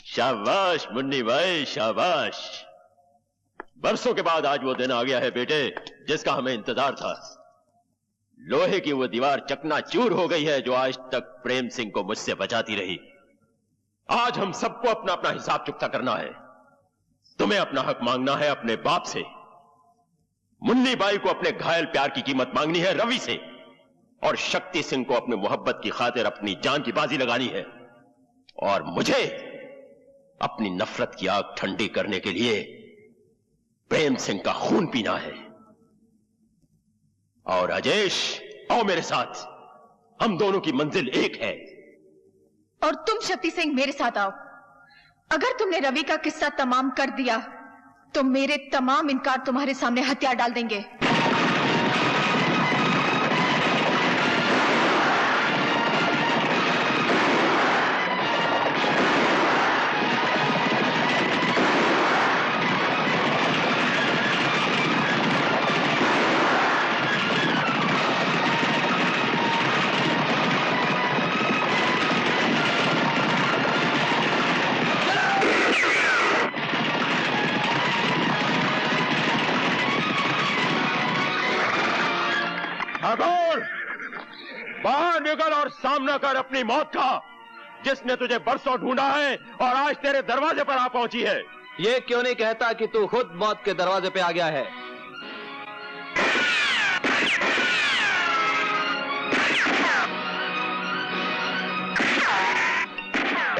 शाबाश मुन्नी भाई, शाबाश। बरसों के बाद आज वो दिन आ गया है बेटे, जिसका हमें इंतजार था। लोहे की वो दीवार चकनाचूर हो गई है जो आज तक प्रेम सिंह को मुझसे बचाती रही। आज हम सबको अपना अपना हिसाब चुकता करना है। तुम्हें अपना हक मांगना है अपने बाप से, मुन्नी बाई को अपने घायल प्यार की कीमत मांगनी है रवि से, और शक्ति सिंह को अपने मोहब्बत की खातिर अपनी जान की बाजी लगानी है, और मुझे अपनी नफरत की आग ठंडी करने के लिए प्रेम सिंह का खून पीना है। और राजेश, आओ मेरे साथ, हम दोनों की मंजिल एक है। और तुम शक्ति सिंह मेरे साथ आओ। अगर तुमने रवि का किस्सा तमाम कर दिया तो मेरे तमाम इनकार तुम्हारे सामने हथियार डाल देंगे। बाहर निकल और सामना कर अपनी मौत का, जिसने तुझे बरसों ढूंढा है और आज तेरे दरवाजे पर आ पहुंची है। ये क्यों नहीं कहता कि तू खुद मौत के दरवाजे पे आ गया है?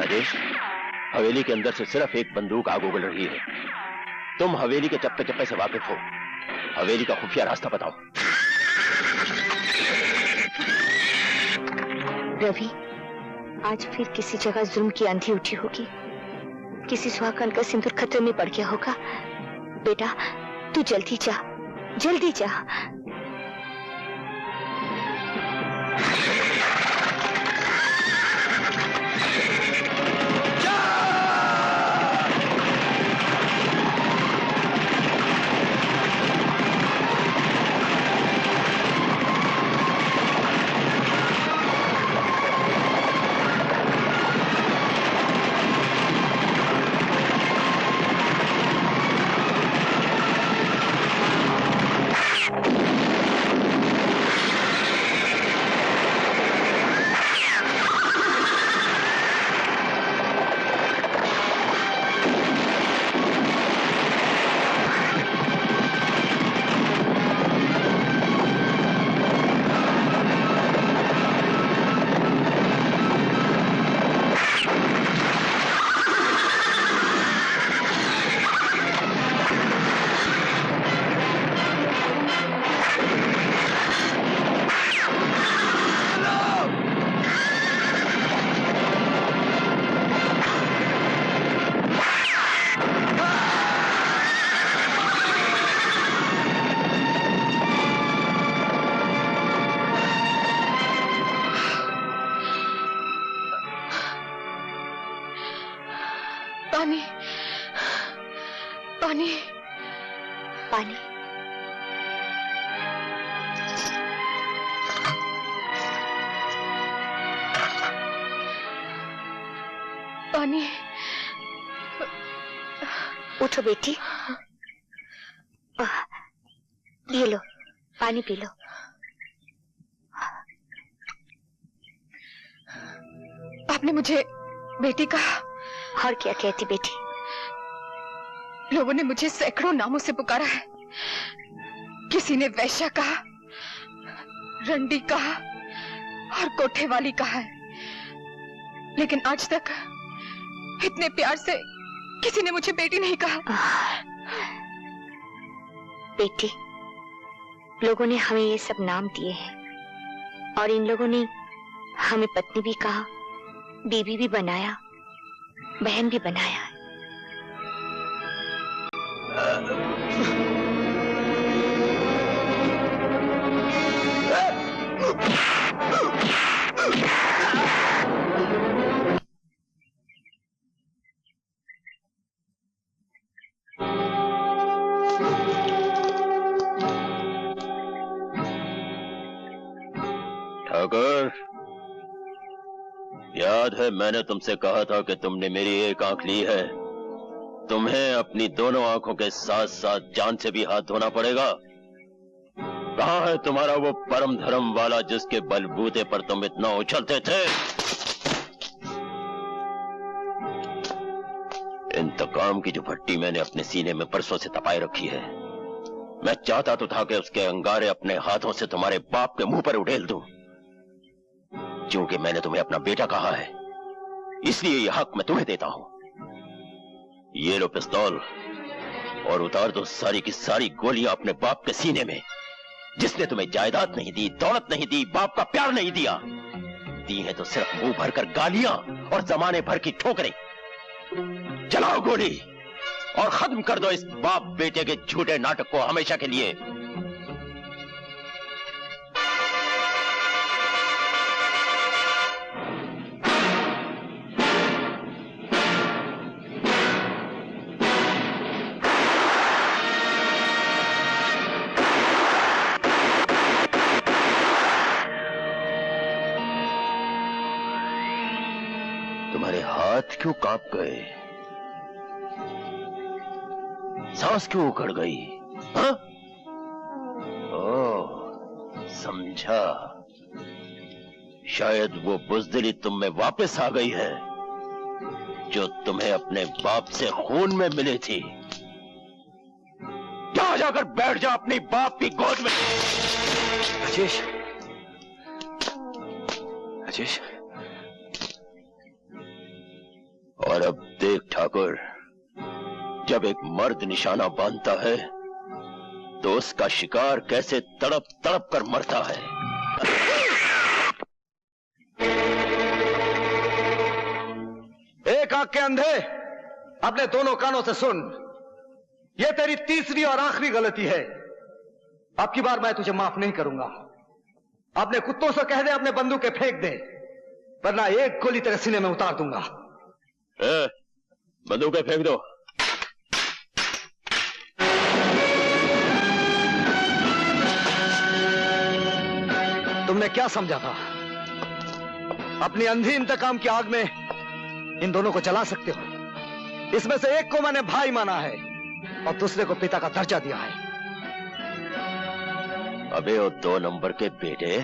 राजेश, हवेली के अंदर से सिर्फ एक बंदूक आग उगल रही है। तुम हवेली के चप्पे चप्पे से वाकिफ हो, हवेली का खुफिया रास्ता बताओ। रवि, आज फिर किसी जगह जुल्म की आंधी उठी होगी, किसी सुहागन का सिंदूर खतरे में पड़ गया होगा। बेटा, तू जल्दी जा, जल्दी जा। उठो बेटी, ये लो पानी पी लो। आपने मुझे बेटी कहा? और क्या कहती बेटी? लोगों ने मुझे सैकड़ों नामों से पुकारा है। किसी ने वैश्या कहा, रंडी कहा और कोठे वाली कहा है, लेकिन आज तक इतने प्यार से किसी ने मुझे बेटी नहीं कहा। बेटी, लोगों ने हमें ये सब नाम दिए हैं और इन लोगों ने हमें पत्नी भी कहा, बीवी भी बनाया, बहन भी बनाया। ठाकुर, याद है मैंने तुमसे कहा था कि तुमने मेरी एक आंख ली है, तुम्हें अपनी दोनों आंखों के साथ साथ जान से भी हाथ धोना पड़ेगा। कहां है तुम्हारा वो परम धर्म वाला जिसके बलबूते पर तुम इतना उछलते थे? इंतकाम की जो भट्टी मैंने अपने सीने में परसों से तपाई रखी है, मैं चाहता तो था कि उसके अंगारे अपने हाथों से तुम्हारे बाप के मुंह पर उड़ेल दूं। क्योंकि मैंने तुम्हें अपना बेटा कहा है, इसलिए यह हक मैं तुम्हें देता हूं। ये लो पिस्तौल और उतार दो सारी की सारी गोलियां अपने बाप के सीने में, जिसने तुम्हें जायदाद नहीं दी, दौलत नहीं दी, बाप का प्यार नहीं दिया। दी है तो सिर्फ मुंह भरकर गालियां और जमाने भर की ठोकरें। चलाओ गोली और खत्म कर दो इस बाप बेटे के झूठे नाटक को हमेशा के लिए। तुम्हारे हाथ क्यों कांप गए? सांस क्यों उखड़ गई? हाँ? ओह, समझा। शायद वो बुज़दिली तुम में वापस आ गई है जो तुम्हें अपने बाप से खून में मिली थी। जा जाकर बैठ जा अपनी बाप की गोद में। राजेश, राजेश। और अब देख ठाकुर, जब एक मर्द निशाना बांधता है तो उसका शिकार कैसे तड़प तड़प कर मरता है। एक आंख के अंधे, अपने दोनों कानों से सुन। यह तेरी तीसरी और आखिरी गलती है। अब की बार मैं तुझे माफ नहीं करूंगा। अपने कुत्तों से कह दे अपने बंदूकें फेंक दे, वरना एक गोली तेरे सीने में उतार दूंगा। बंदूकें फेंक दो। तुमने क्या समझा था? अपनी अंधी इंतकाम की आग में इन दोनों को जला सकते हो? इसमें से एक को मैंने भाई माना है और दूसरे को पिता का दर्जा दिया है। अबे ओ 2 नंबर के बेटे,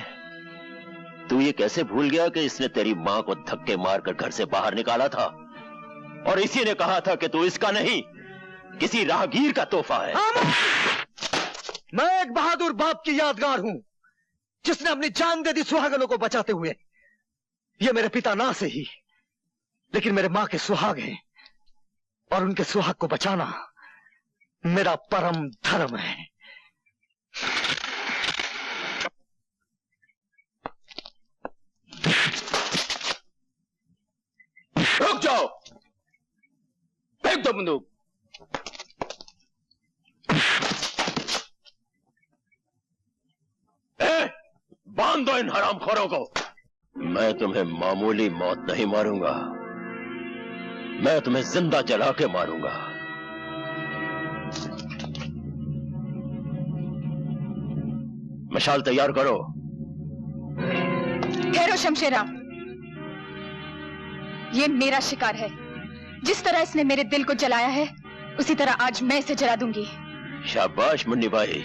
तू ये कैसे भूल गया कि इसने तेरी मां को धक्के मारकर घर से बाहर निकाला था और इसी ने कहा था कि तू इसका नहीं, किसी राहगीर का तोहफा है। मैं एक बहादुर बाप की यादगार हूं जिसने अपनी जान दे दी सुहागनों को बचाते हुए। ये मेरे पिता ना से ही, लेकिन मेरे मां के सुहाग हैं और उनके सुहाग को बचाना मेरा परम धर्म है। रुक जाओ, फेंक दो बंदूक। बांध दो इन हरामखोरों को। मैं तुम्हें मामूली मौत नहीं मारूंगा, मैं तुम्हें जिंदा जला के मारूंगा। मशाल तैयार करो। ठहरो शमशेरा, ये मेरा शिकार है। जिस तरह इसने मेरे दिल को जलाया है, उसी तरह आज मैं इसे जला दूंगी। शाबाश मुन्नी भाई।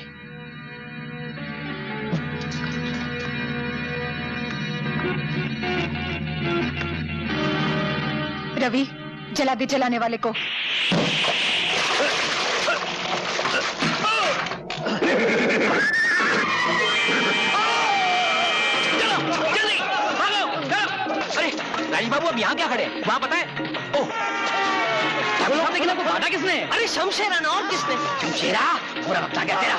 रवि, जला दे जलाने वाले को। राजी बाबू अब यहाँ क्या खड़े? वहाँ पता है? ओह, सामने गिला को काटा किसने? अरे शमशेरा ना, और किसने? शमशेरा? पूरा वक्त आ गया तेरा।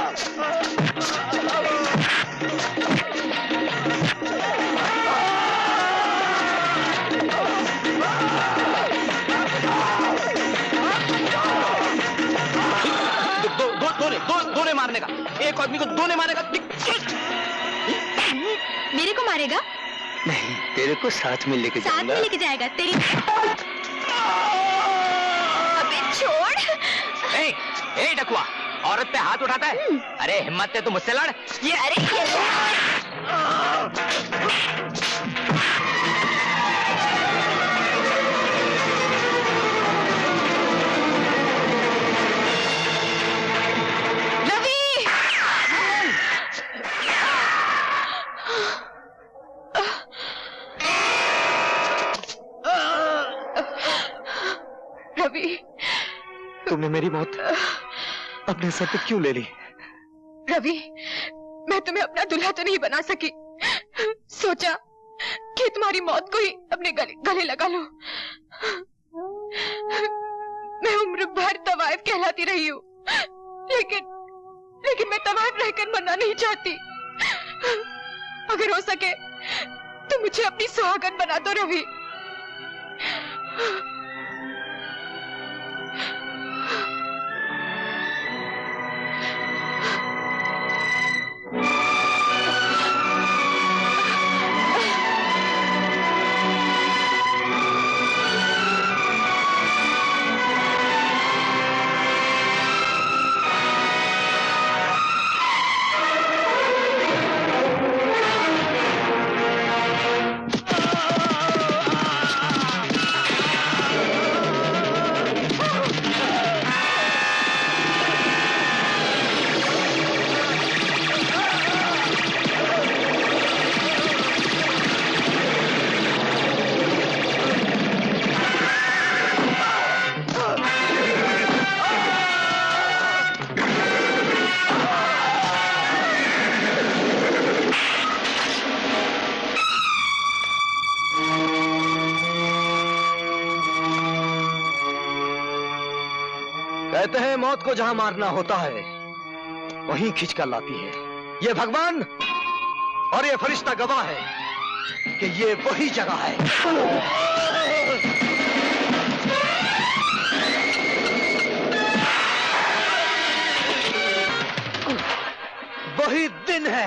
दोने मारने का, एक आदमी को दोने मारेगा। मेरे को मारेगा? नहीं, तेरे को साथ में लेके साथ में लेके जाएगा तेरी। अबे छोड़। ए डकुआ, औरत पे हाथ उठाता है? अरे हिम्मत है तो मुझसे लड़। ये अरे रवि, तुमने मेरी मौत अपने सर पे क्यों ले ली? रवि, मैं तुम्हें अपना दूल्हा तो नहीं बना सकी, सोचा कि तुम्हारी मौत को ही अपने गले लगा लो। मैं उम्र भर तवाइफ कहलाती रही हूँ, लेकिन मैं तवाइफ रहकर मरना नहीं चाहती। अगर हो सके तो मुझे अपनी सुहागन बना दो रवि। कहते हैं मौत को जहां मारना होता है वहीं खींच कर लाती है। ये भगवान और ये फरिश्ता गवाह है कि ये वही जगह है। वही दिन है।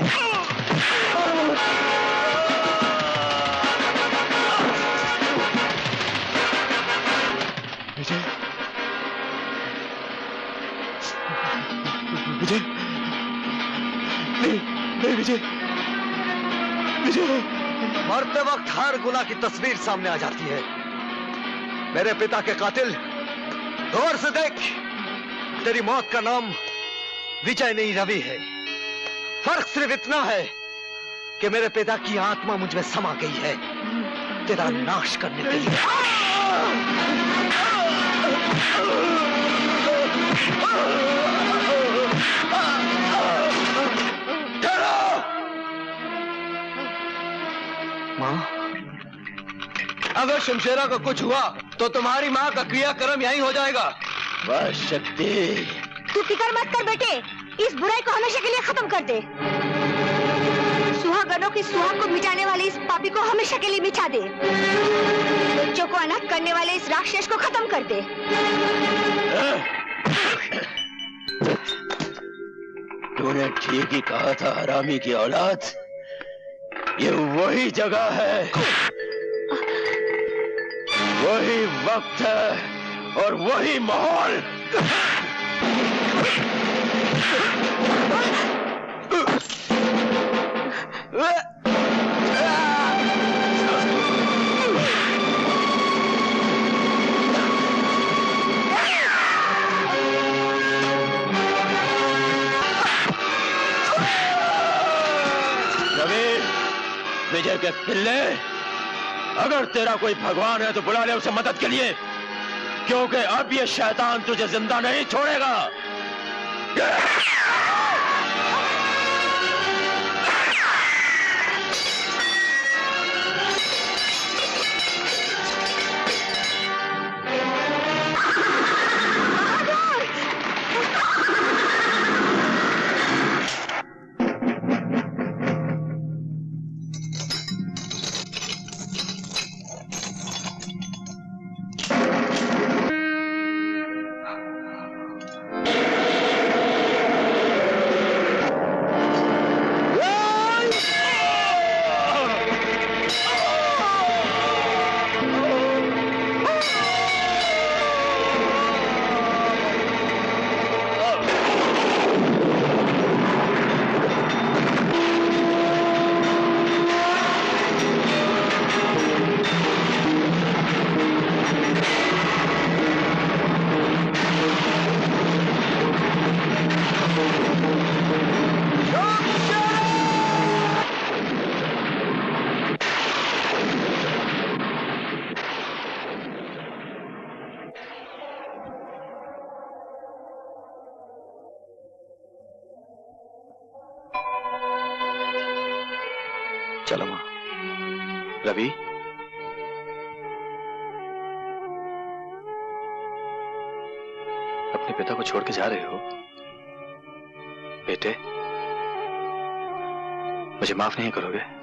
विजय, विजय, नहीं विजय, विजय। मरते वक्त हर गुनाह की तस्वीर सामने आ जाती है। मेरे पिता के कातिल, गौर से देख, तेरी मौत का नाम विजय नहीं रवि है। फर्क सिर्फ इतना है कि मेरे पिता की आत्मा मुझ में समा गई है तेरा नाश करने के लिए। माँ, अगर शमशेरा को कुछ हुआ तो तुम्हारी माँ का क्रियाक्रम यहीं हो जाएगा। वह शक्ति, तू फिक्र मत कर बेटे, इस बुराई को हमेशा के लिए खत्म कर दे। सुहागनों की सुहाग को मिटाने वाले इस पापी को हमेशा के लिए मिटा दे। बच्चों को अनाथ करने वाले इस राक्षस को खत्म कर दे। तूने ठीक ही कहा था हरामी की औलाद, ये वही जगह है, वही वक्त है और वही माहौल। विजय के पिल्ले, अगर तेरा कोई भगवान है तो बुला ले उसे मदद के लिए, क्योंकि अब ये शैतान तुझे जिंदा नहीं छोड़ेगा। चलो माँ। रवि, अपने पिता को छोड़ के जा रहे हो? बेटे, मुझे माफ नहीं करोगे?